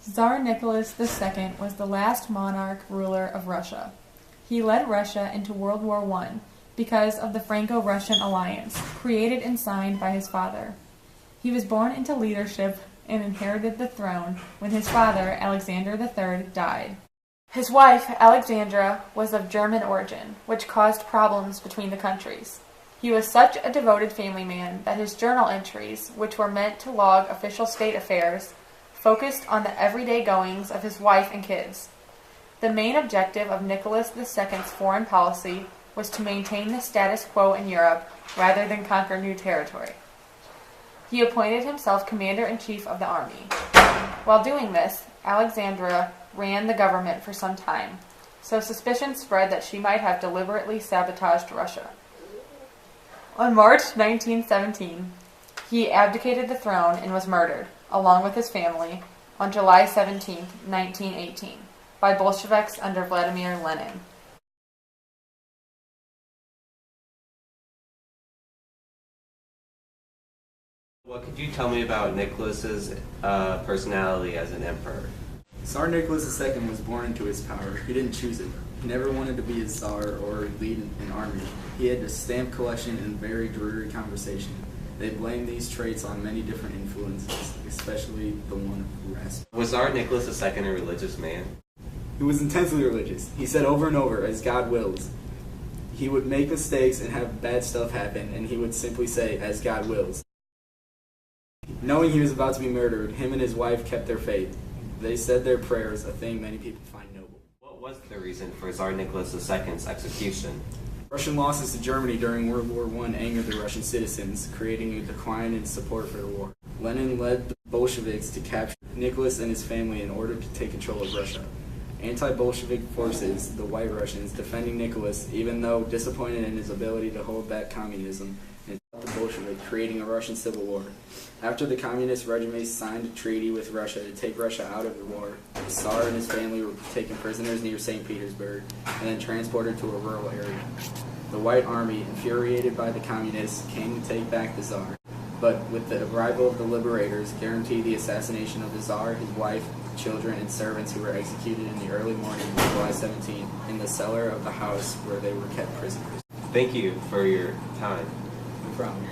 Tsar Nicholas II was the last monarch ruler of Russia. He led Russia into World War I because of the Franco-Russian alliance, created and signed by his father. He was born into leadership and inherited the throne when his father, Alexander III, died. His wife, Alexandra, was of German origin, which caused problems between the countries. He was such a devoted family man that his journal entries, which were meant to log official state affairs, focused on the everyday goings of his wife and kids. The main objective of Nicholas II's foreign policy was to maintain the status quo in Europe rather than conquer new territory. He appointed himself commander-in-chief of the army. While doing this, Alexandra ran the government for some time, so suspicion spread that she might have deliberately sabotaged Russia. On March 1917, he abdicated the throne and was murdered, along with his family, on July 17, 1918, by Bolsheviks under Vladimir Lenin. What could you tell me about Nicholas's personality as an emperor? Tsar Nicholas II was born into his power. He didn't choose it. He never wanted to be a czar or lead an army. He had a stamp collection and very dreary conversation. They blamed these traits on many different influences, especially the one of rest. Was Tsar Nicholas II a religious man? He was intensely religious. He said over and over, as God wills. He would make mistakes and have bad stuff happen, and he would simply say, as God wills. Knowing he was about to be murdered, him and his wife kept their faith. They said their prayers, a thing many people find noble. What was the reason for Tsar Nicholas II's execution? Russian losses to Germany during World War I angered the Russian citizens, creating a decline in support for the war. Lenin led the Bolsheviks to capture Nicholas and his family in order to take control of Russia. Anti-Bolshevik forces, the White Russians, defending Nicholas, even though disappointed in his ability to hold back communism, and the Bolsheviks, creating a Russian civil war. After the communist regime signed a treaty with Russia to take Russia out of the war, the Tsar and his family were taken prisoners near St. Petersburg and then transported to a rural area. The White Army, infuriated by the communists, came to take back the Tsar. But with the arrival of the liberators, guaranteed the assassination of the Tsar, his wife, children, and servants who were executed in the early morning of July 17 in the cellar of the house where they were kept prisoners. Thank you for your time. No problem.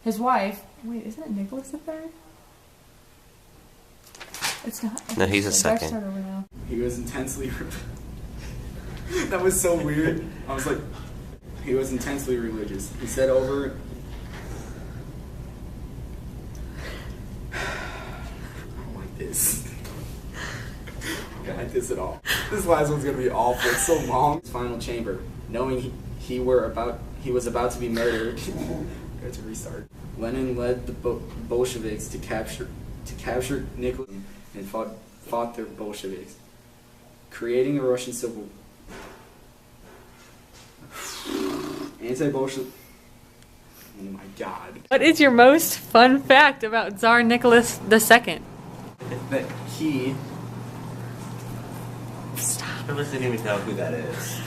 His wife, wait, isn't it Nicholas III? It's not. No, he's a Better second. start over now. He was intensely... That was so weird. I was like... He was intensely religious. He said over... I don't like this. I don't like this at all. This last one's gonna be awful. It's so long. His final chamber. Knowing he was about to be murdered... I had to restart. Lenin led the Bolsheviks to capture Nicholas and fought the Bolsheviks, creating a Russian civil. Anti-Bolshevik. Oh my God! What is your most fun fact about Tsar Nicholas II? That he. Stop. I don't even know who that is.